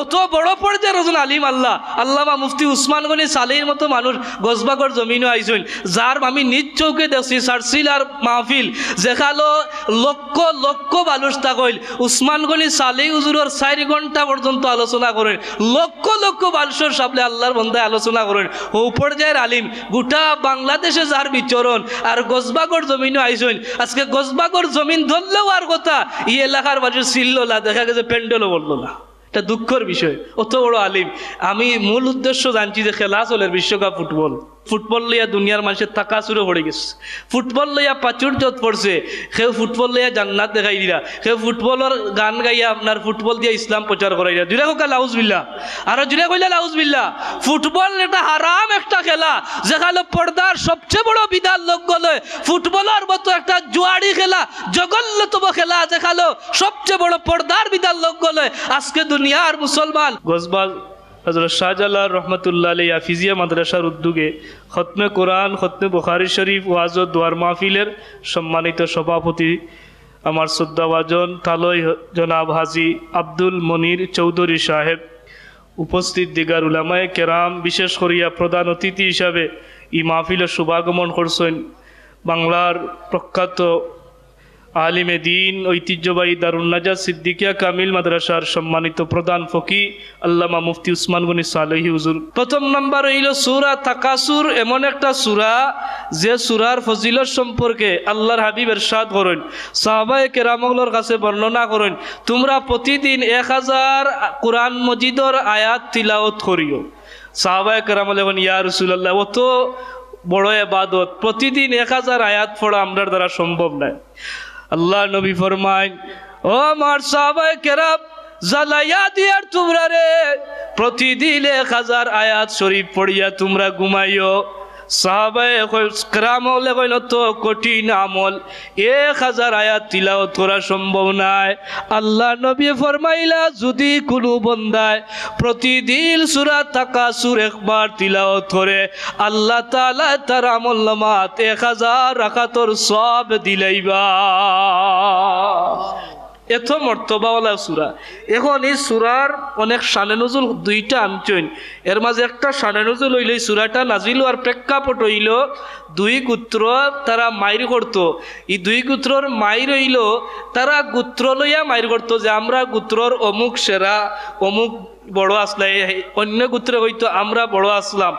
অত বড় পর্যায়ের একজন আলিম আল্লামা মুফতি উসমান গনি সালেহির মতো মানুষ গজবাগর জমিনও আইসইন, যার আমি নিজ চৌকে দেখছি সারসিল আর মাহফিল যেখালো লক্ষ লক্ষ মানুষ থাকইল উসমান গনি সালেহি হুজুরের 4 ঘন্টা পর্যন্ত আলোচনা করেন, লক্ষ লক্ষ মানুষের সামনে আল্লাহর বন্দায় আলোচনা করেন। ও পর্যায়ের আলিম গোটা বাংলাদেশে যার বিচরণ, আর গজবাগর জমিনও আইসইন। আজকে গজবাগর জমিন ধরলেও আর কথা এই এলাকার মানুষ ছিল না, দেখা গেছে প্যান্ডেলও বললো না। এটা দুঃখের বিষয়, অত বড় আলিম। আমি মূল উদ্দেশ্য জানছি যে খেলা চলের বিশ্বকাপ ফুটবল লইয়া দুনিয়ার মানুষের টাকা শুরু পড়ে গেছে, ফুটবল লইয়া প্রাচুর্যত পড়ছে। সেও ফুটবল লইয়া জান্নাত দেখাই দিলা, সেও ফুটবলের গান গাইয়া আপনার ফুটবল দিয়ে ইসলাম প্রচার করাই দিলা। জুড়ে কোকা লাউজবিল্লা, আরো জুড়ে কইলা লাউজবিল্লা। ফুটবল এটা হারাম একটা খেলা, যেখানে পর্দার সবচেয়ে বড় বিধান লোক গলে ফুটবলের মতো একটা জুয়ারি খেলা, জঘন্যতম খেলা, যেখানে সবচেয়ে বড় পর্দার বিধান লোক গলে আজকে দুনিয়ার মুসলমান। গজবাল হযরত শাহজালাল রহমতুল্লাহ আলাইহি হাফিজিয়া মাদ্রাসার উদ্যোগে খতমে কোরআন, খতমে বুখারী শরীফ, ওয়াজ ও দোয়ার মাহফিলের সম্মানিত সভাপতি আমার শ্রদ্ধাভাজন তালই জনাব হাজী আব্দুল মনির চৌধুরী সাহেব, উপস্থিত দিগার উলামায়ে কেরাম, বিশেষ করিয়া প্রধান অতিথি হিসাবে এই মাহফিলের শুভাগমন করছেন বাংলার প্রখ্যাত আলিমে দিন, ঐতিহ্যবাহী দারুন নাজাত সিদ্দিকিয়া কামিল মাদ্রাসার সম্মানিত প্রধান ফকি আল্লামা মুফতি উসমান গনি সালেহি হুজুর। প্রথম নাম্বার হইল সূরা তাকাসুর, এমন একটা সূরা যে সূরার ফজিলত সম্পর্কে আল্লাহর হাবিব ইরশাদ করেন, সাহাবায়ে কেরামগুলোর কাছে বর্ণনা করেন, তোমরা প্রতিদিন 1000 কোরআন মজিদর আয়াত তিলাওয়াত করিও। সাহাবায়ে কেরাম বলেন, ইয়া রাসূলুল্লাহ, অত বড় ইবাদত প্রতিদিন 1000 আয়াত পড়া আমরার দ্বারা সম্ভব নয়। আল্লাহ নবী ফরমায়, ও আমার সাহাবায়ে কেরাম, জ্বালাইয়া দিয়ার তোমরা রে প্রতিদিন 1000 আয়াত শরীফ পড়িয়া তোমরা ঘুমাইও। সাহাবায়ে কেরাম কইল, তো কঠিন আমল, 1000 আয়াত তিলাওয়াত করা সম্ভব নাই। আল্লাহ নবী ফরমাইলা, যদি কোনো বন্দায় প্রতিদিন সূরা তাকাসুর একবার তিলাওয়াত করে আল্লাহ তাআলা তার আমলনামাত 1000 রাকাতর সওয়াব দিলাইবা। এত মর্তবাওয়ালা সূরা। এখন এই সূরার অনেক শানে নজুল দুইটা আনছেন, এর মাঝে একটা শানে নজুল হইল এই সূরাটা নাজিল হওয়ার প্রেক্ষাপট হইল 2 গোত্র তারা মাইর করত। এই 2 গোত্রর মাইর হইল তারা গোত্র লইয়া মাইর করত, যে আমরা গোত্রর অমুক সেরা, অমুক বড় আসলা, অন্য গোত্রে হইতো আমরা বড় আসলাম।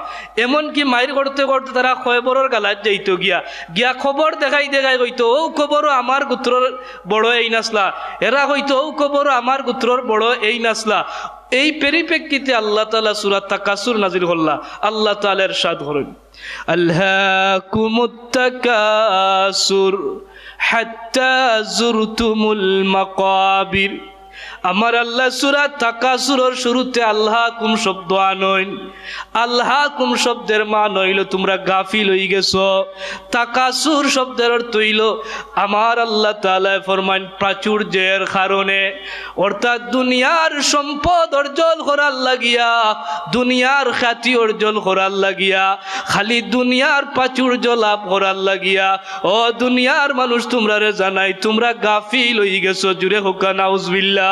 এমনকি মাইর করতে করতে তারা খবরের গালাত যাইতো, গিয়া খবর দেখাই হইতো, ও খবরও আমার গোত্রর বড় এই নাসলা, এরা হইতো ও খবরও আমার গোত্রর বড় এই নাসলা। এই পরিপ্রেক্ষিতে আল্লাহ তাআলা সূরা তাকাসুর নাজিল করলা। আল্লাহ তাআলা ইরশাদ করেন, আলহাকুমুত তাকাসুর হাত্তা জুরতুমুল মাকাবির। আমার আল্লাহ সূরা তাকাসুরের শুরুতে আল্লাহ কুম শব্দ আনইন। আল্লাহ কুম শব্দের মান হইল তোমরা গাফিল হয়ে গেছো। তাকাসুর শব্দের অর্থ হইল আমার আল্লাহ তাআলা ফরমান প্রাচুর্যের কারণে, অর্থাৎ দুনিয়ার সম্পদ অর্জন করার লাগিয়া, দুনিয়ার খ্যাতি অর্জন করার লাগিয়া, খালি দুনিয়ার প্রাচুর্য লাভ করার লাগিয়া, ও দুনিয়ার মানুষ তোমরা রে জানাই তোমরা গাফিল হয়ে গেছো। জুড়ে হোক নাউজুবিল্লাহ।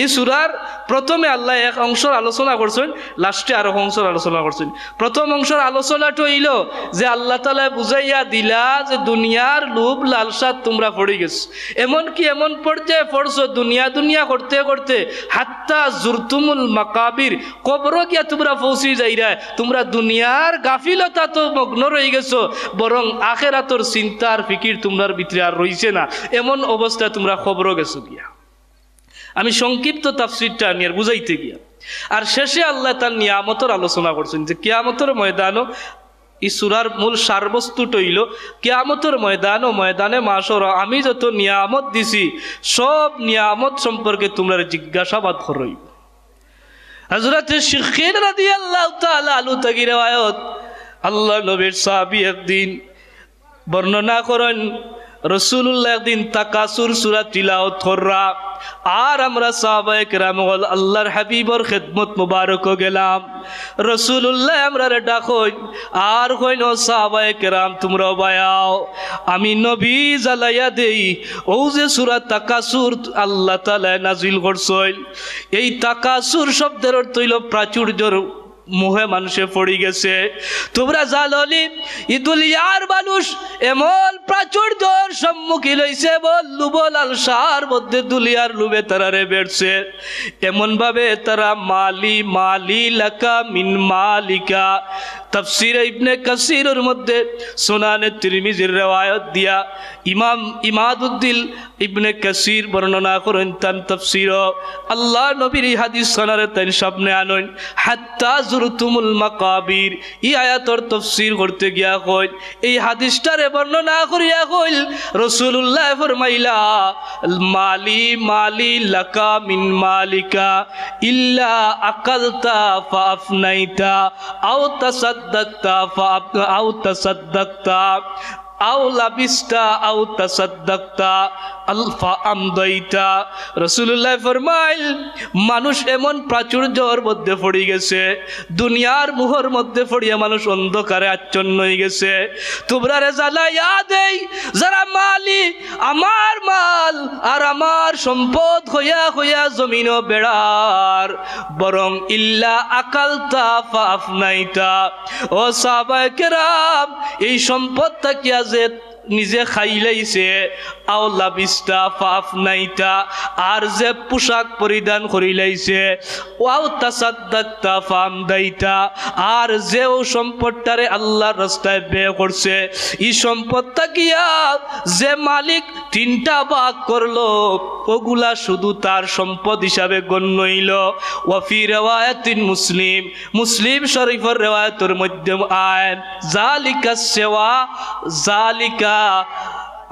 এই সূরার প্রথমে আল্লাহ এক অংশের আলোচনা করছেন, লাস্টে আরো অংশের আলোচনা করছেন। প্রথম অংশের আলোচনাটা হইল যে আল্লাহ তাআলা বুঝাইয়া দিলা যে দুনিয়ার লোভ লালসাত তোমরা পড়ে গেছো, এমনকি এমন পর্যায়ে পড়ছো দুনিয়া করতে করতে হাত্তা জুরতুমুল মাকাবির, কবর গিয়া তোমরা পৌঁছে যাইরা তোমরা দুনিয়ার গাফিলতা তো মগ্ন রয়ে গেছো, বরং আখিরাতের চিন্তার ফিকির তোমার ভিতরে আর রইছে না, এমন অবস্থা তোমরা খবর গেছো গিয়া। আমি সংক্ষিপ্ত তাফসীরটা নিয়ে বুঝাইতে গিয়া, আর শেষে আল্লাহ তার নিয়ামতের আলোচনা করছেন যে কিয়ামতের ময়দানও এই সূরার মূল সারবস্তুটা হইল কিয়ামতের ময়দান ও ময়দানে মাশর আমি যত নিয়ামত দিছি সব নিয়ামত সম্পর্কে তোমরা জিজ্ঞাসাবাদ করইব। হযরত শিখীর রাদিয়াল্লাহু তাআলা আনহু থেকে রিওয়ায়াত, আল্লাহ নবীর সাহাবী একদিন বর্ণনা করেন, রাসূলুল্লাহ একদিন তাকাসুর সূরা তিলাওয়াত কররা আর আমরা সাহাবায়ে কেরাম আল্লাহর হাবিবর খেদমত মুবারক গেলাম রাসূলুল্লাহ আমরারে ডাকই আর কইন সাহাবায়ে কেরাম তোমরা বায়াও আমি নবী জ্বালাইয়া দেই ও যে সূরা তাকাসুর আল্লাহ তাআলা নাজিল করছেন এই তাকাসুর শব্দের অর্থ হইল প্রাচুর্যর মোহে মানুষে পড়ে গেছে তোমরা জানলি ইদুলিয়ার মানুষ এমন প্রাচুর্যর সম্মুখীন হইছে বল লুবল আলসার মধ্যে দুলিয়ার লুবে তারারে বেড়ছে এমন ভাবে তারা মালি মালি লাকা মিন মালিকা তাফসীর ইবনে কাসিরের মধ্যে সুনানে তিরমিজির riwayat দিয়া ইমাম ইমাদউদ্দিন ইবনে কাসির বর্ণনা করেন তান তাফসীর আল্লাহ নবীর হাদিস সনারে তাই সামনে আনেন হাত্তা জুরতুমুল মাকাবির এই আয়াতের তাফসীর করতে গিয়া কই এই হাদিসটারে বর্ণনা করিয়া কইল রাসূলুল্লাহ ফরমাইলা মালি মালি লাকা মিন মালিকা ইল্লা আকালতা ফাআফনাইতা আও তাসাদ্দাকতা আও তাসাদ্দাকতা আও লাবিস্তা আও তাসাদ্দাকতা আলফা আমদাইতা রাসূলুল্লাহ ফরমাইল মানুষ এমন প্রাচুর্যর মধ্যে পড়ে গেছে দুনিয়ার মোহর মধ্যে পড়িয়া মানুষ অন্ধকারে আচ্ছন্ন হয়ে গেছে তোমরা রে জ্বালাইয়া দেই যারা মালি আমার মাল আর আমার সম্পদ হইয়া হইয়া জমিন বেড়ার বরং ইল্লা আকালতা ফাআফনাইতা ও সাহাবায়ে কেরাম এই সম্পদটা কি যে নিজে খাইলাইছে আও লাবিস্তা ফাআফনাইতা আর যে পোশাক পরিধান করিলাইছে ওয়াও তাসাদ্দাকতা ফামদাইতা আর যে সম্পদটারে আল্লাহর রাস্তায় ব্যয় করছে এই সম্পদটা কিয়া যে মালিক তিনটা ভাগ করলো ওগুলা শুধু তার সম্পদ হিসাবে গণ্য হইল ওয়া ফি riwayatin মুসলিম শরীফের riwayatর মধ্যে আয় জালিকা সেওয়া জালিকা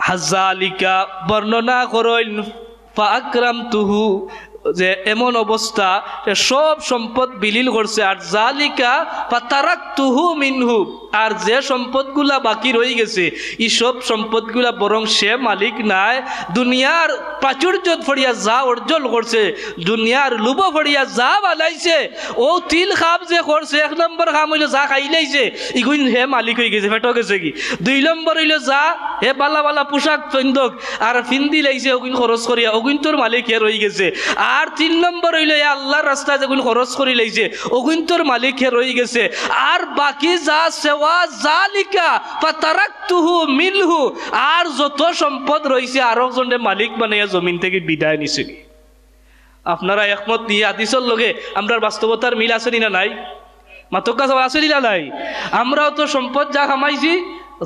হাজালিকা বর্ণনা করেন ফাআকরামতুহু যে এমন অবস্থা সব সম্পদ বিলীন করছে আর জালিকা ফাতারাকতুহু মিনহু আর যে সম্পদগুলা বাকি রয়ে গেছে এই সব সম্পদগুলা বরং সে মালিক নাই দুনিয়ার প্রাচুর্য ফড়িয়া যা অর্জন করছে দুনিয়ার লুব ফড়িয়া যা বানাইছে ও তিল খাপ যে করছে এক নম্বর খাম হইলো যা খাইলাইছে ইগুন হে মালিক হয়ে গেছে ফেটো গেছে কি দুই নম্বর হইলো যা হে বালা বালা পোশাক পিন্দক আর ফিন্দি লাইছে ওগুন খরচ করিয়া ওগুন তোর মালিক হে রয়ে গেছে আর তিন নম্বর হইলো আল্লাহর রাস্তায় যেগুন খরচ করি লাইছে ওগুন তোর মালিক হে রয়ে গেছে আর বাকি যা সেওয়া জালিকা ফাতারাকতুহু মিনহু আর যত সম্পদ রয়েছে আরেকজনের মালিক বানাইয়া জমিন থেকে বিদায় নিছে আপনারা একমত নিয়ে হাদিসের লগে আমরার বাস্তবতার মিল আছে না নাই মাতকা সব আছে না নাই আমরাও তো সম্পদ যা কামাইছি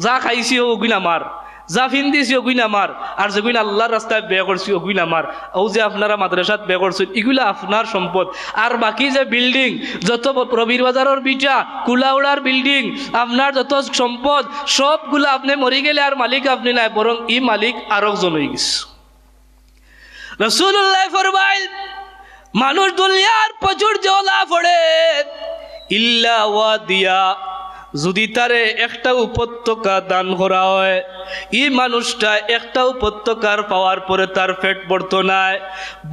যা খাইছি ওগুন আমার যা ফিন্দিছি ওগুন আমার আর যেগুলো আল্লাহর রাস্তায় ব্যয় করছি ওগুন আমার ও যে আপনারা মাদ্রাসাত ব্যয় করছেন এগুলো আপনার সম্পদ আর বাকি যে বিল্ডিং যত প্রবীর বাজারের বিটা কুলাউড়ার বিল্ডিং আপনার যত সম্পদ সবগুলো আপনি মরে গেলে আর মালিক আপনি নাই বরং ই মালিক আরেকজন হয়ে গেছে রাসূলুল্লাহ ফরমাইল মানুষ দুনিয়ার প্রাচুর্য লাভ করে ইল্লা ওয়াদিয়া যদি তারে একটা উপত্যকা দান করা হয় এই মানুষটা একটা উপত্যকার পাওয়ার পরে তার পেট ভরতো নাই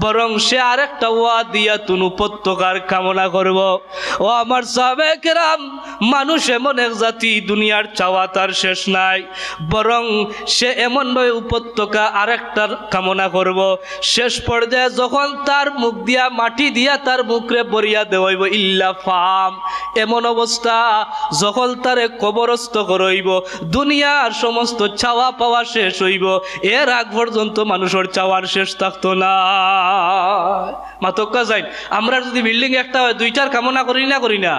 বরং সে আরেকটা ওয়াদিয়াতুন উপত্যকার কামনা করব ও আমার সাহাবায়ে কেরাম মানুষ এমন এক জাতি দুনিয়ার চাওয়া তার শেষ নাই বরং সে এমনভাবে উপত্যকা আরেকটার কামনা করব শেষ পর্যায়ে যখন তার মুখ দিয়া মাটি দিয়া তার মুখরে বরিয়া দেওয়াইব ইল্লা ফাম এমন অবস্থা যখন তারে কবরস্থ করইব দুনিয়ার সমস্ত চাওয়া পাওয়া শেষ হইব এর আগ পর্যন্ত মানুষের চাওয়ার শেষ থাকতো না মাতক্কা যাই আমরা যদি বিল্ডিং একটা হয় দুইটার কামনা করি না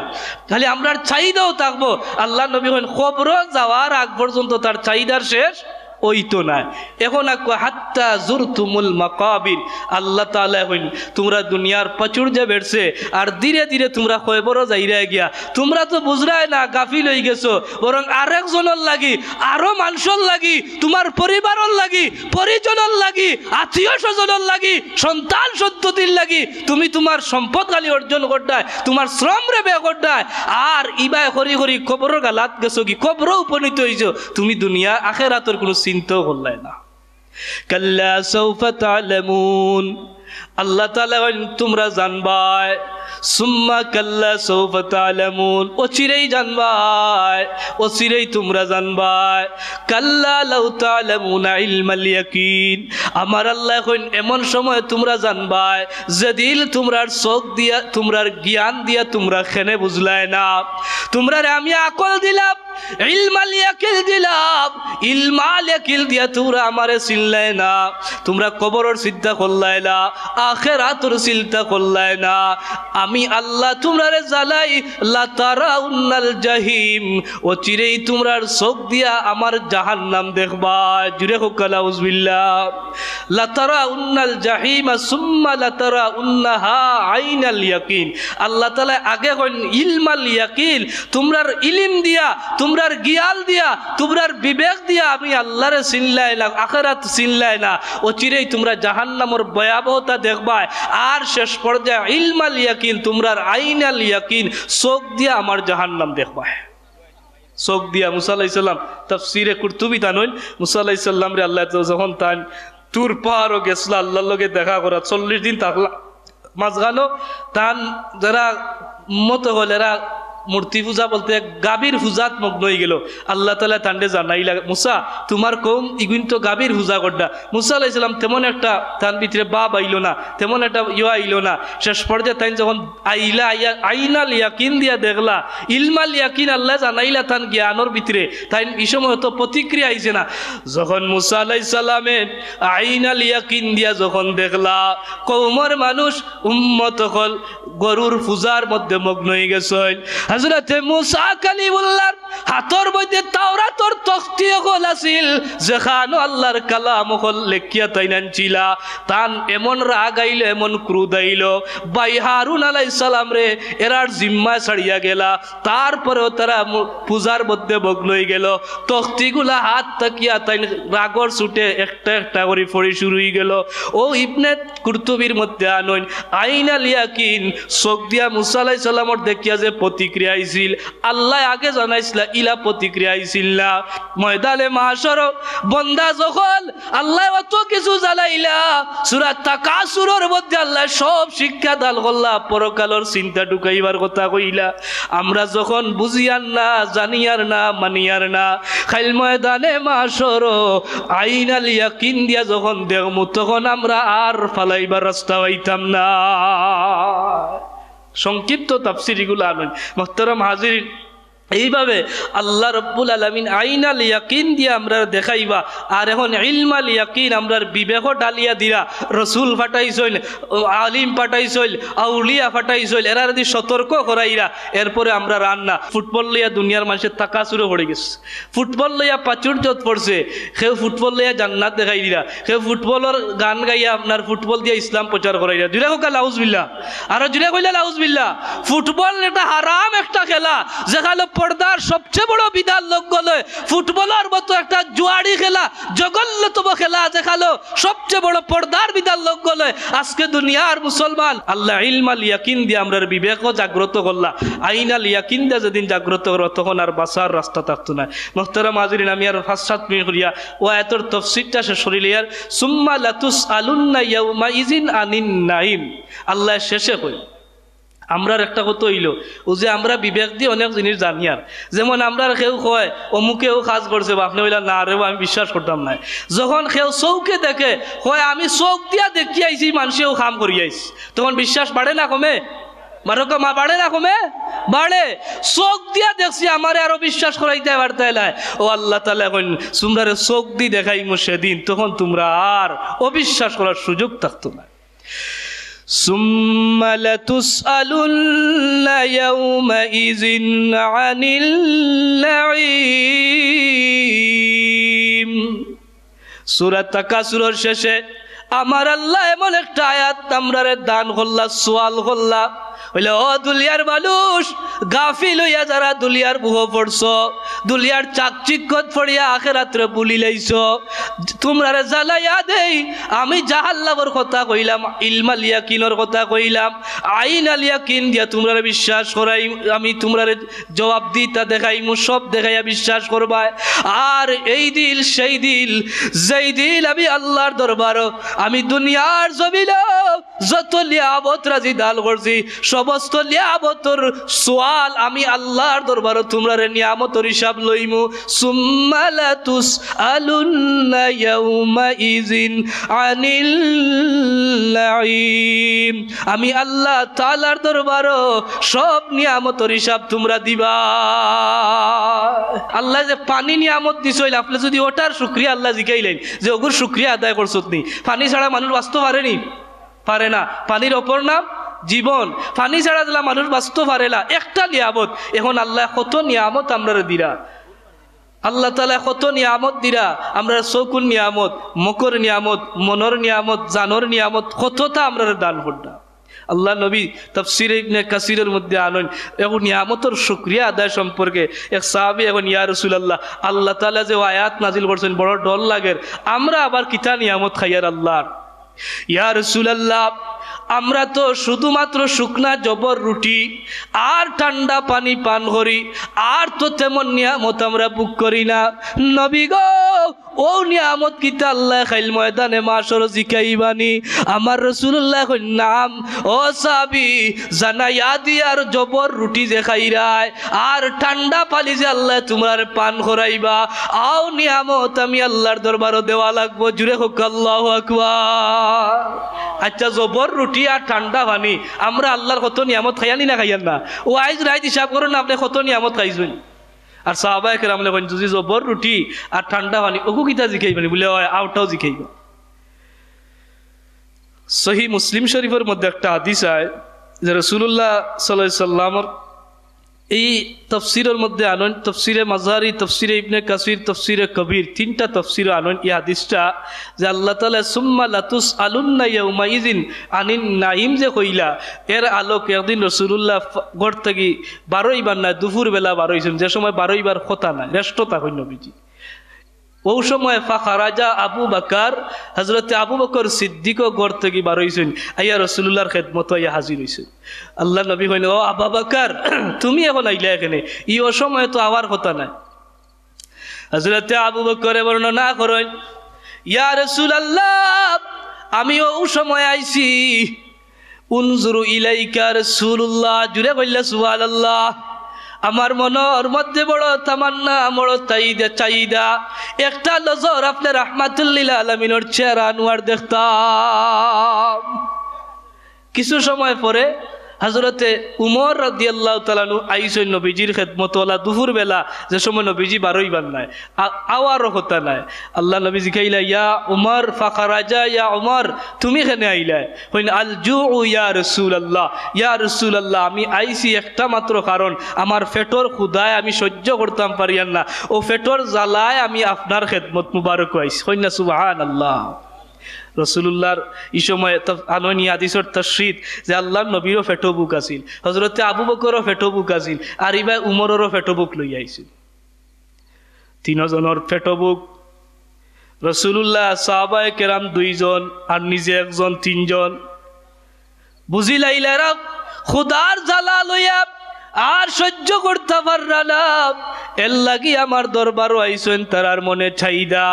খালি আমরার চাহিদাও থাকবো আল্লাহ নবী হন কবর যাওয়ার আগ পর্যন্ত তার চাহিদার শেষ ওই তো না এখন হাত্তা জুরতুমুল মাকাবির আল্লাহ তাআলা কইন তোমরা দুনিয়ার প্রাচুর্য বেড়ছে আর ধীরে ধীরে তোমরা কবর যাইরা গিয়া তোমরা তো বুঝরাই না গাফিল হয়ে গেছো বরং আরেকজনের লাগি আরো মানুষের লাগি তোমার পরিবারের লাগি পরিজনের লাগি আত্মীয় স্বজনের লাগি সন্তান সন্ততির লাগি তুমি তোমার সম্পদ খালি অর্জন করতায় তোমার শ্রম রে ব্যয় করতায় আর ইবাই করি করি কবরের গালাত গেছো কি কবর উপনীত হইছো তুমি দুনিয়া আখিরাতের কোনো চিন্তাও করলাই না কাল্লা সাউফা তা'লামুন আল্লাহ তাআলা তোমরা জানবাই সুম্মা কাল্লা সাউফা তা'লামুন অচিরেই জানবাই অচিরেই তোমরা জানবাই কাল্লা লাউ তা'লামুনা ইলমাল ইয়াকিন আমার আল্লাহ কইন এমন সময় তোমরা জানবাই যেদিন তোমরার চোখ দিয়া তোমরার জ্ঞান দিয়া তোমরা খেনে বুঝলাই না তোমরারে আমি আকল দিলাম ইলমাল ইয়াকিল দিলাম ইলমাল ইয়াকিল দিয়া তোমরা আমারে চিনলাই না তোমরা কবরের চিন্তা করলাই না আখিরাতের চিন্তা করলাই না আমি আল্লাহ তোমরারে জ্বালাই লাতারাউন্নাল জাহিম অচিরেই তোমরার চোখ দিয়া আমার জাহান্নাম দেখবা জুরে হোক আউযুবিল্লাহ লাতারাউন্নাল জাহিম সুম্মা লাতারাউন্নাহা আইনাল ইয়াকিন আল্লাহ তাআলা আগে কইন ইলমাল ইয়াকিন তোমরার ইলম দিয়া তোমরার জ্ঞান দিয়া তোমরার বিবেক দিয়া আমি আল্লাহরে চিনলাই না আখিরাত চিনলাই না অচিরেই তোমরা জাহান্নামের ভয়াবহতা দেখবা আর শেষ পর্যায়ে ইলমাল ইয়াকিন তোমরার আইনাল ইয়াকিন চোখ দিয়া আমার জাহান্নাম দেখবা চোখ দিয়া মুসা আলাইহিস সালাম তাফসীরে কুরতুবী তানইন মুসা আলাইহিস সালাম রে আল্লাহ যখন তান তুর পাহাড়ও গেছিল আল্লাহর লগে দেখা করা 40 দিন থাকলা মাঝখানো তান যারা মত হলেরা মূর্তি পূজা বলতে গাভীর পূজাত মগ্ন হয়ে গেল আল্লাহ তাআলা তান্ডে জানাইলা মুসা তোমার কওম ইগুন তো গাভীর পূজা করডা মুসা আলাইহিস সালাম তেমন একটা তান ভিতরে বাপ আইলো না তেমন একটা আইলো না শেষ পর্যায়ে তাই যখন আইলা আইনাল ইয়াকিন দিয়া দেখলা ইলমাল ইয়াকিন আল্লাহ জানাইলা তান জ্ঞানর ভিতরে তাই এই সময় তো প্রতিক্রিয়া আইছে না যখন মুসা আলাইহিস সালামে আইনাল ইয়াকিন দিয়া যখন দেখলা কওমের মানুষ উম্মত হল গরুর পূজার মধ্যে মগ্ন হয়ে গেছে হযরতে মুসা কালিমুল্লাহর হাতর মধ্যে তাওরাতর তখতি হল আছিল যেখানে আল্লাহর কালাম হল লেখিয়া তাইনান ছিলা তান এমন রাগ আইল এমন ক্রোধ আইল ভাই হারুন আলাইহিস সালাম রে এরার জিম্মা ছাড়িয়া গেলা তারপরেও তারা পূজার মধ্যে মগ্ন হয়ে গেল তখতিগুলা হাত তাকিয়া তাই রাগর ছুটে একটা একটা করে পড়ে শুরু হয়ে গেল ও ইবনে কুরতুবীর মধ্যে আনইন আইনাল ইয়াকিন চোখ দিয়া মুসা আলাইহিস সালামর দেখিয়া যে প্রতিক্রিয়া আইছিল আল্লাহ আগে জানাইছিল ইলা প্রতিক্রিয়া আইছিল না ময়দানে মাহশর বান্দা যখন আল্লাহ অত কিছু জানাইলা সূরা তাকাসুরের মধ্যে আল্লাহ সব শিক্ষা দান করলা পরকালের চিন্তা ঢুকাইবার কথা কইলা আমরা যখন বুঝিয়ার না জানিয়ার না মানিয়ার না খাইল ময়দানে মাহশর আইনাল ইয়াকিন দিয়া যখন দেখমু তখন আমরা আর ফালাইবার রাস্তা পাইতাম না সংক্ষিপ্ত তাফসীর এগুলো আনুন মুহতারাম হাজিরিন এইভাবে আল্লাহ রব্বুল আলামিন আইনাল ইয়াকিন দিয়ে আমরা দেখাইবা আর এখন ইলমাল ইয়াকিন আমরার বিবেক ডালিয়া দিরা রসুল ফাটাইছইল আলিম ফাটাইছইল আউলিয়া ফাটাইছইল এরা যদি সতর্ক করাইরা এরপরে আমরা রান্না ফুটবল লইয়া দুনিয়ার মানুষের তাকাসুরে পড়ে গেছে ফুটবল লইয়া প্রাচুর্যত পড়ছে সেও ফুটবল লইয়া জান্নাত দেখাই দিরা সেও ফুটবলের গান গাইয়া আপনার ফুটবল দিয়া ইসলাম প্রচার করাইরা জুড়ে হোক লাউজবিল্লাহ আরো জুড়ে কইলা লাউজবিল্লাহ ফুটবল এটা হারাম একটা খেলা যেখানে পর্দার সবচেয়ে বড় বিধান লোক গলে ফুটবলের মতো একটা জুয়াড়ি খেলা জঘন্যতম খেলা দেখালো সবচেয়ে বড় পর্দার বিধান লোক গলে আজকে দুনিয়ার মুসলমান আল্লাহ ইলমাল ইয়াকিন দিয়ে আমরা বিবেক জাগ্রত করলা আইনাল ইয়াকিন দিয়ে যেদিন জাগ্রত করো তখন আর বাঁচার রাস্তা থাকতো না মুহতারাম হাজিরিন আমি আর 5-7 মিনিট করিয়া ও আয়াতের তাফসীরটা শেষ করিলে আর সুম্মা লাতুসআলুন্না ইয়াউমা ইযিন আনিন নাঈম আল্লাহ শেষে কই আমরার একটা কথা হইল ও যে আমরা বিবেক দিয়ে অনেক জিনিস জানি আর যেমন আমরা কেউ কয় অমুকেও কাজ করছে আপনি বললেন না রে আমি বিশ্বাস করতাম না যখন কেউ চৌকে দেখে কয় আমি চোখ দিয়া দেখি আইছি মানুষেও কাম করি আইছি তখন বিশ্বাস বাড়ে না কমে মা বাড়ে না কমে বাড়ে চোখ দিয়া দেখছি আমারে আরো বিশ্বাস করাইতে পারতে নাই ও আল্লাহ তাআলা কইন তোমরা চোখ দি দেখাইমু সেদিন তখন তোমরা আর অবিশ্বাস করার সুযোগ থাকতো না ثم لتسألن يومئذ عن النعيم সূরা তাকাসুরের শেষে আমার আল্লাহ এমন একটা আয়াত আমরারে দান করলা সওয়াল করলা বলে ও দুলিয়ার মানুষ গাফিল হইয়া যারা দুলিয়ার বুহ পড়ছ দুলিয়ার চাকচিক্যত পড়িয়া আখেরাতরে ভুলি লাইছ তোমরারে জ্বালাইয়া দেই আমি জাহান্নামের কথা কইলাম ইলমাল ইয়াকিনের কথা কইলাম আইন আল ইয়াকিন দিয়া তোমরারে বিশ্বাস করাই আমি তোমরারে জবাব দিতা দেখাইমু সব দেখাইয়া বিশ্বাস করবা আর এই দিল সেই দিল যেই দিল আমি আল্লাহর দরবার আমি দুনিয়ার জমিনে যত নিয়ামত রাজি দান করছি সমস্ত নিয়ামতের সোয়াল আমি আল্লাহর দরবার তোমরারে নিয়ামতের হিসাব লইমু সুম্মা লা তুসআলুন্না ইয়াউমা ইযিন আনিল নাঈম আমি আল্লাহ তাআলার দরবার সব নিয়ামতের হিসাব তোমরা দিবা আল্লাহ যে পানি নিয়ামত দিছিল আপনি যদি ওটার শুকরিয়া আল্লাহ জিকাইলেন যে ওগুর শুকরিয়া আদায় করছত নি পানি ছাড়া মানুষ বাঁচতে পারেনি পারে না পানির অপর নাম জীবন পানি ছাড়া দিলা মানুষ বাঁচতে পারে না একটা নিয়ামত এখন আল্লাহ কত নিয়ামত আমরা দিরা আল্লাহ তাআলা কত নিয়ামত দিরা আমরা চকুর নিয়ামত মুখর নিয়ামত মনের নিয়ামত জানর নিয়ামত কতটা আমরা দান করলাম আল্লাহ নবী তাফসীরে ইবনে কাসিরের মধ্যে আনেন এখন নিয়ামতের শুকরিয়া আদায় সম্পর্কে এক সাহাবী এখন ইয়া রাসূলুল্লাহ আল্লাহ তাআলা যে আয়াত নাজিল করছেন বড় ডর লাগে আমরা আবার কিতা নিয়ামত খাইয়ার আল্লাহর ইয়া রাসূলুল্লাহ আমরা তো শুধুমাত্র শুকনা জবর রুটি আর ঠান্ডা পানি পান করি আর তো তেমন নিয়ামত আমরা বুক করি না নবী গো ও নিয়ামত কিতা আল্লাহ খাইল ময়দানে মাশর জিকাইবানি আমার রাসূলুল্লাহ কই নাম ও সাহাবী জানাইয়া দিয়ার জবর রুটি যে খাইরায় আর ঠান্ডা পানি যে আল্লাহ তোমার পান করাইবা আও নিয়ামত আমি আল্লাহর দরবারে দেওয়া লাগবো জুরে হোক আল্লাহু আকবার আচ্ছা জবর রুটি আর ঠান্ডা পানি আমরা আল্লাহর কত নিয়ামত খাইয়ানি না খাইয়ান না ও আইজ রাইত হিসাব করুন না আপনি কত নিয়ামত খাইছেন আর সাহাবায়ে কেরাম লেখেন যদি জবর রুটি আর ঠান্ডা পানি ওগু কিতা জিখাইবেন বলে আউটাও জিখাইব সহিহ মুসলিম শরীফের মধ্যে একটা হাদিস আছে যে রাসূলুল্লাহ সাল্লাল্লাহু আলাইহি সাল্লামের এই তফসিরের মধ্যে আনেন তফসিরে মাজারি তফসিরে ইবনে কাসির তফসিরে কবির তিনটা তফসিরে আনেন এই হাদিসটা যে আল্লাহ তাআলা সুম্মা লা তুসআলুন্না ইয়াউমা ইযিন আনিন নাঈম যে কইলা এর আলোক একদিন রাসূলুল্লাহ ঘর থেকে 12 বার না দুপুর বেলা 12 হইছেন যে সময় 12 বার কথা না রেষ্টতা হই নবীজি ওই সময় ফাখারাজা আবু বকর হযরত আবু বকর সিদ্দিক ঘর থেকে 12 হইছেন আইয়া রাসূলুল্লাহর খেদমত আইয়া হাজির হইছেন আল্লাহ নবী কইলেন ও আবু বকর তুমি এখন আইলা এখানে এই সময় তো আওয়ার কথা না হযরত আবু বকর বর্ণনা করেন ইয়া রাসূলুল্লাহ আমি ওই সময় আইছি উনজুরু ইলাইকা রাসূলুল্লাহ জুরে কইলা সুবহানাল্লাহ আমার মনের মধ্যে বড় তামান্না বড় চাহিদা একটা নজর আপনি রাহমাতুল লিল আলামিনের চেহারা আনোয়ার দেখতাম কিছু সময় পরে হযরতে উমর রাদিয়াল্লাহু তাআলা নু আইছেন নবীজির খেদমত ওলা দুপুর বেলা যে সময় নবীজি 12 বার নাই আওয়ারও হতা নাই আল্লাহ নবী জিকাইলা ইয়া উমর ফাখারাজা ইয়া উমর তুমি কেনে আইলা কইন আল জুউ ইয়া রাসূলুল্লাহ আমি আইছি একটা মাত্র কারণ আমার পেটর ক্ষুধায় আমি সহ্য করতাম পারিয়ান না ও পেটর জ্বালায় আমি আপনার খেদমত মুবারক আইছি কইনা সুবহানাল্লাহ রাসূলুল্লাহর এই সময় আননি হাদিসের তাশরিদ যে আল্লাহর নবীরও পেটো বুক আছিল হযরতে আবু বকরও পেটো বুক আছিল আর ইবা উমরেরও পেটো বুক লই আইছিল তিনজনের পেটো বুক রাসূলুল্লাহ সাহাবায়ে কেরাম দুইজন আর নিজে একজন তিনজন বুঝি লাইলারা খোদার জ্বালা লইয়া আর সহ্য করতে পাররা না এর লাগি আমার দরবারও আইছেন তারার মনে চাহিদা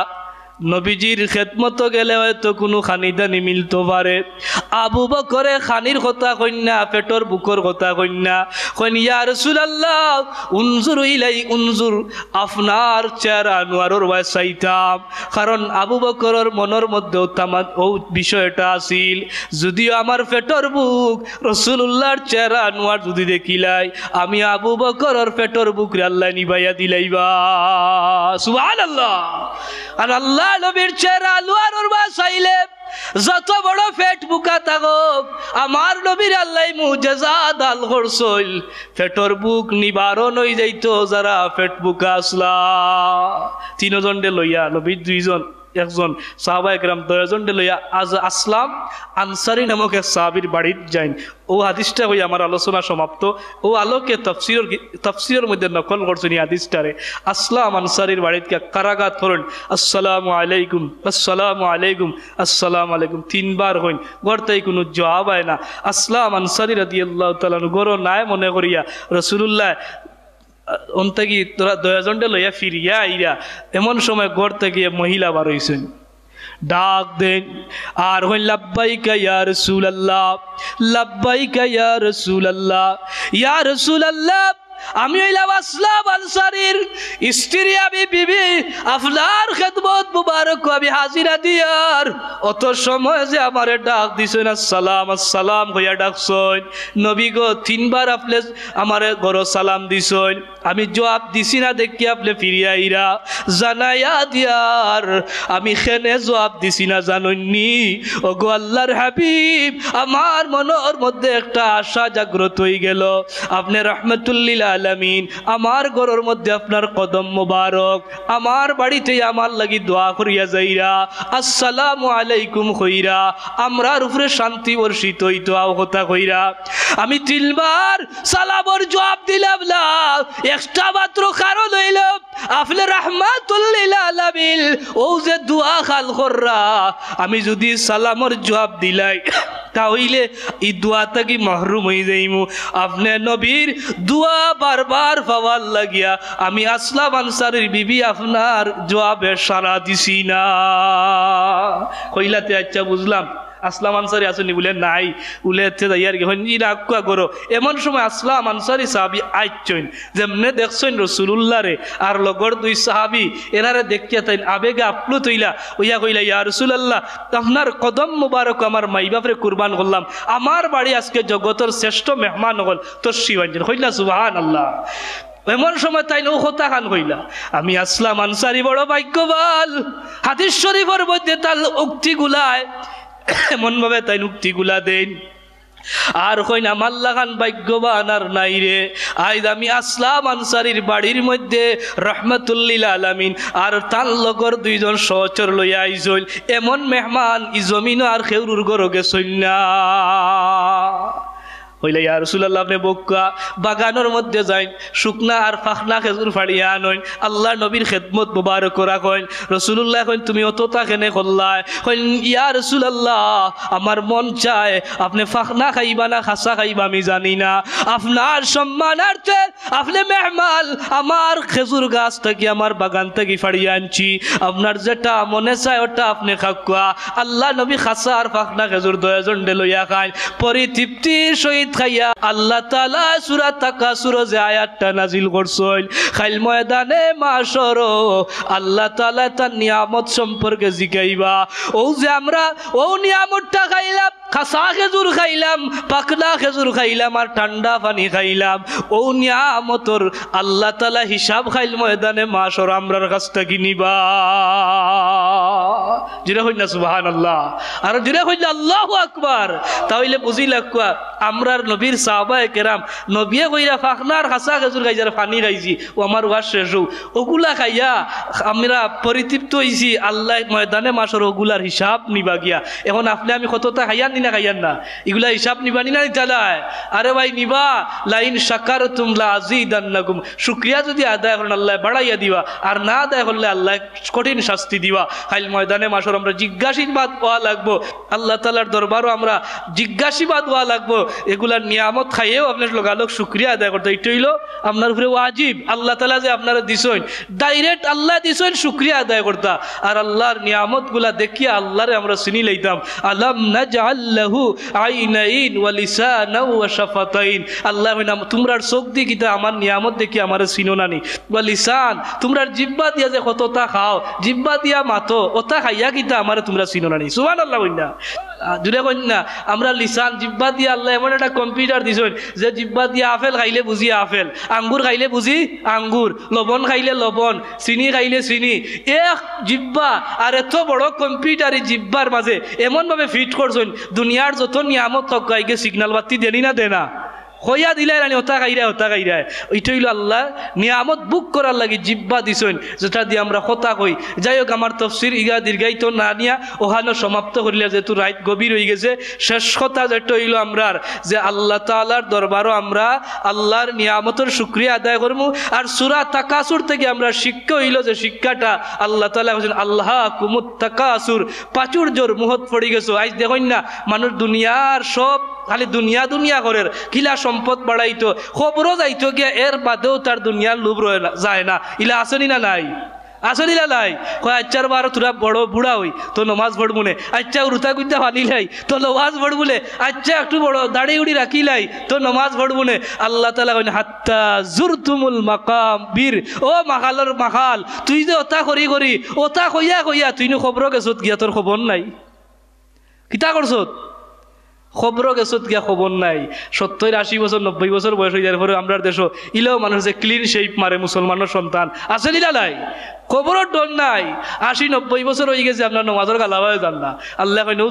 নবীজির খেদমত গেলে হয়তো কোনো খানিদানি মিলতে পারে আবু বকরে খানির কথা কইনা পেটর বুকর কথা কইনা কইন ইয়া রাসূলুল্লাহ উনজুর ইলাই উনজুর আপনার চেহারা আনোয়ারের ওয়াসাইতাম কারণ আবু বকরের মনের মধ্যে ও বিষয়টা আছিল যদিও আমার পেটর বুক রাসূলুল্লাহর চেহারা আনোয়ার যদি দেখিলাই আমি আবু বকরের পেটর বুক রে আল্লাহ নিবাইয়া দিলাইবা সুবহানাল্লাহ আর আল্লাহ নবীর চেহারা আনোয়ারের ওয়াসাইলে যত বড় পেট বুকা থাকুক আমার নবীর আল্লাহ মুজিজা দান করছিল পেটর বুক নিবারণ হয়ে যাইতো যারা পেট বুকা আসলা তিনজন লইয়া নবীর দুইজন একজন সাহাবা একরাম 10 জনকে লইয়া আজ আসলাম আনসারী নামক এক সাহাবীর বাড়িত যাইন। ও হাদিসটা হই আমার আলোচনা সমাপ্ত। ও আলোকে তফসিরের মধ্যে নকল করছেন এই হাদিসটারে। আসলাম আনসারীর বাড়িতে কারাগাত করেন আসসালামু আলাইকুম আসসালামু আলাইকুম আসসালামু আলাইকুম 3 বার হইন। গড়তাই কোনো জবাব হয় না। আসলাম আনসারী রাদিয়াল্লাহু তাআলা গড় নাই মনে করিয়া রাসূলুল্লাহ অন্তকি তোরা 10 জনকে লইয়া ফিরিয়া আইরা এমন সময় গড় থেকে মহিলা বার হইছেন। ডাক দেন আর হইন লাব্বাইকা ইয়া রাসূলুল্লাহ লাব্বাইকা ইয়া রাসূলুল্লাহ ইয়া রাসূলুল্লাহ আমি হইলাম আসলাম আনসারীর স্ত্রী, আমি বিবি, আপনার খেদমত মুবারক আমি হাজিরা দিয়ার। অত সময় যে আমারে ডাক দিছেন আসসালাম আসসালাম হইয়া ডাকছেন। নবী গো 3 বার আপনি আমারে গরো সালাম দিছেন, আমি জবাব দিছি না দেখি আপনি ফিরিয়া আইরা জানাইয়া দিয়ার। আমি খেনে জবাব দিছি না জাননি। ও গো আল্লাহর হাবিব, আমার মনের মধ্যে একটা আশা জাগ্রত হয়ে গেল। আপনি রাহমাতুল লিল আলামিন, আমার ঘরের মধ্যে আপনার কদম মোবারক, আমার বাড়িতে আমার লাগি দোয়া করিয়া যাইরা আসসালামু আলাইকুম কইরা আমরার উপরে শান্তি বর্ষিত হইতো কথা কইরা। আমি 3 বার সালামর জবাব দিলাম না, একটা মাত্র কারণ হইল আপনি রাহমাতুল লিল আলামিন ও যে দোয়া খাল কররা। আমি যদি সালামর জবাব দিলাই তাহলে এই দোয়াটা কি মাহরুম হয়ে যাইমু। আপনি নবীর দোয়া বারবার পাওয়ার লাগিয়া আমি আসলাম আনসারীর বিবি আপনার জবাবে সারা দিছি না। কইলাতে আচ্ছা বুঝলাম আসলাম আনসারী আসেনি বলে নাই উলেতে যাইয়ার কি রাখা করো। এমন সময় আসলাম আনসারী সাহাবি আইছেন, যেমনে দেখছেন রাসূলুল্লাহ রে আর লগর 2 সাহাবি এনারে দেখিয়া তাই আবেগে আপ্লুত হইলা ওইয়া কইলা ইয়া রাসূলুল্লাহ আপনার কদম মুবারক আমার মাই বাপরে কুরবান করলাম, আমার বাড়ি আজকে জগতের শ্রেষ্ঠ মেহমান হল তশরিফ হইলা সুবহানাল্লাহ। এমন সময় তাই নৌ কথা খান হইলা আমি আসলাম আনসারী বড় ভাগ্যবান। হাদিস শরীফের মধ্যে তার উক্তিগুলায় এমন ভাবে তাই উক্তিগুলা দেন আর কইন আমার লাগান ভাগ্যবান আর নাই রে। আজ আমি আসলাম আনসারীর বাড়ির মধ্যে রাহমাতুল লিল আলামিন আর তার লগর 2 জন সহচর লইয়া আইছল। এমন মেহমান ই জমিন আর খেউরুর ঘর গেছল না। হইলে ইয়া রাসূলুল্লাহ আপনি বক্কা বাগানের মধ্যে যাইন, শুকনা আর ফাখনা খেজুর ফাড়িয়া আনইন, আল্লাহ নবীর খেদমত মুবারক রাখেন। রাসূলুল্লাহ কইন তুমি অতটা কেনে করলা? কইন ইয়া রাসূলুল্লাহ আমার মন চায় আপনি ফাখনা খাইবা না খাসা খাইবা আমি জানি না, আপনার সম্মানার্থে আপনি মেহমান আমার খেজুর গাছ থেকে আমার বাগান থেকে ফাড়িয়া আনছি, আপনার যেটা মনে চায় ওটা আপনি খাকুয়া। আল্লাহ নবী খাসা আর ফাখনা খেজুর 2 জন লইয়া খায় পরিতৃপ্তির সহিত খাইয়া আল্লাহ তাআলা সূরা তাকাসুর যে আয়াতটা নাজিল করছেন খাইল ময়দানে মাশর আল্লাহ তাআলা তার নিয়ামত সম্পর্কে জিগাইবা। ও যে আমরা ও নিয়ামতটা খাইলাম, খাসা খেজুর খাইলাম, পাকনা খেজুর খাইলাম আর ঠান্ডা পানি খাইলাম, ও নিয়ামতর আল্লাহ তাআলা হিসাব খাইল ময়দানে মাশর আমরার কাছ থেকে নিবা। জিরা হইনা সুবহানাল্লাহ আর জিরা হইনা আল্লাহু আকবার। তাহলে বুঝি লাগবা আমরার নবীর সাহাবায়ে কেরাম নবিয়ে কইরা ফাখনার খাসা খেজুর খাইছে আর পানি খাইছি ও আমার ওয়াজ শেষ ওগুলা খাইয়া আমরা পরিতৃপ্ত হইছি, আল্লাহ ময়দানে মাশর ওগুলার হিসাব নিবা গিয়া। এখন আপনি আমি কতটা খাইয়ান না খাইয়ান না এগুলা হিসাব নিবা নি না চালায়? আরে ভাই নিবা। লাইন শাকারতুম লা আযীদান্নাকুম, শুকরিয়া যদি আদায় করেন আল্লাহ বাড়াইয়া দিবা, আর না আদায় করলে আল্লাহ কঠিন শাস্তি দিবা। খাইল ময়দানে মাশর আমরা জিজ্ঞাসিবাদ হওয়া লাগবো, আল্লাহ তাআলার দরবারও আমরা জিজ্ঞাসিবাদ হওয়া লাগবো। এগুলার নিয়ামত খাইয়েও আপনার লোকালোক শুকরিয়া আদায় করতে, এটা হইল আপনার উপরে ওয়াজিব। আল্লাহ তাআলা যে আপনারা দিছেন ডাইরেক্ট আল্লাহ দিছেন শুকরিয়া আদায় করতা, আর আল্লাহর নিয়ামত গুলা দেখিয়া আল্লাহরে আমরা চিনি লইতাম। আলাম নাজআল লাহু আইনাইন ওয়া লিসানাও ওয়া শাফাতাইন, আল্লাহ নাম তোমরার চোখ দিয়ে কিতা আমার নিয়ামত দেখি আমারে চিনো নানি, ওয়া লিসান তোমরার জিহ্বা দিয়া যে কতটা খাও, জিহ্বা দিয়া মাতো ওটা খাইয়া কিতা আমারে তোমরা চিনো নানি। সুবহানাল্লাহ কইনা জুড়ে কইনা আমরা লিসান জিহ্বা দিয়া আল্লাহ এমন একটা কম্পিউটার দিছেন যে জিহ্বা দিয়া আপেল খাইলে বুঝি আপেল, আঙ্গুর খাইলে বুঝি আঙ্গুর, লবণ খাইলে লবণ, চিনি খাইলে চিনি। এক জিহ্বা আর এত বড় কম্পিউটার এই জিহ্বার মাঝে এমন ভাবে ফিট করছেন দুনিয়ার যত নিয়ামত তকাইকে সিগনাল বাতি দেনি না দেনা হইয়া দিলাই রানি ওতা খাইরায় ওইটা হইল আল্লাহ নিয়ামত বুক করার লাগে জিব্বা দিছেন, যেটা দিয়ে আমরা কথা কই। যাই হোক, আমার তফসির ইগা দীর্ঘায়িত না নিয়া ওখানে সমাপ্ত করিলে, যেহেতু রাত গভীর হয়ে গেছে, শেষ কথা যেটা হইল আমরার যে আল্লাহ তাআলার দরবারও আমরা আল্লাহর নিয়ামতের শুকরিয়া আদায় করবো। আর সূরা তাকাসুর থেকে আমরা শিক্ষা হইল যে শিক্ষাটা আল্লাহ তাআলা বলেন আল্লাহ কুমুত তাকাসুর, প্রাচুর্যর মুহত পড়ে গেছো। আজ দেখুন না, মানুষ দুনিয়ার সব খালি দুনিয়া করের, কিলা সম্পদ বাড়াইতো, খবরও যাইতো গিয়া, এর বাদেও তার দুনিয়ার লোভ যায় না। ইলা আসেনি না নাই? আসলিলা লাই কয় আচ্চার বার তোরা বড় বুড়া হই তো নমাজ পড়বুনে, আচ্ছা রুতা গুদ্দা ফানিলাই তো নমাজ পড়বুনে, আচ্ছা একটু বড় দাড়ি উড়ি রাখিলাই তো নমাজ পড়বুনে। আল্লাহ তাআলা কইন হাত্তা জুরতুমুল মাকাম বীর, ও মাখালর মাখাল, তুই যে ওতা করি ওতা কইয়া তুই নো খবর গেছত গিয়া, তোর খবর নাই, কিতা করছত? খবর গেছত গিয়া খবর নাই। 70-80 বছর 90 বছর বয়স হয়ে যাওয়ার পরে আমরা দেশ ইলেও মানুষ যে ক্লিন শেপ মারে মুসলমানের সন্তান আছে নিলা নাই, খবরের ডর নাই। 80-90 বছর হয়ে গেছে, আপনার নমাজের গালাবায় যান না। আল্লাহ কইনও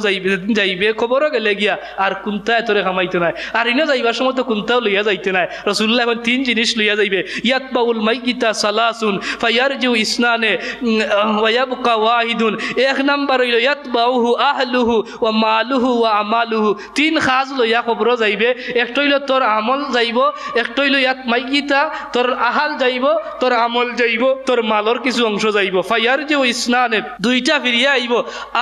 যাইবে খবরও গেলে গিয়া, আর কোনটায় তোরে খামাইতে নাই, আর ইনো যাইবার সময় তো কোনটাও লইয়া যাইতে নাই। রাসূলুল্লাহ এখন 3 জিনিস লইয়া যাইবে, ইয়াতবাউল মাইয়িতা সালাসুন ফায়ারজিউ ইসনানে ওয়ায়াবকা ওয়াহিদুন। 1 নাম্বার হইল ইয়াতবাউহু আহলুহু ওয়া মালুহু ওয়া আমালুহু। 3 খাজ লইয়া খবর যাইবে, একটা হইল তোর আমল যাইব, একটা হইল ইয়াত মাইয়িতা তোর আহাল যাইব, তোর আমল যাইব, তোর মালর কিছু অংশ যাইব। ফায়ারজিউ ইসনানে, দুইটা ফিরিয়া আইব,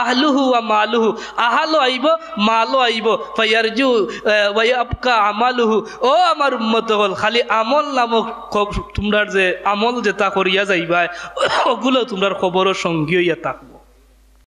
আহলুহু ওয়া মালুহু, আহালও আইব মালও আইব। ফায়ারজিউ ওয়ায়াবকা আমালুহু, ও আমার উম্মত হল খালি আমল নামক তোমরা যে আমল যেটা করিয়া যাইবা, ওগুলো তোমরা খবরের সঙ্গী হইয়া থাকবে।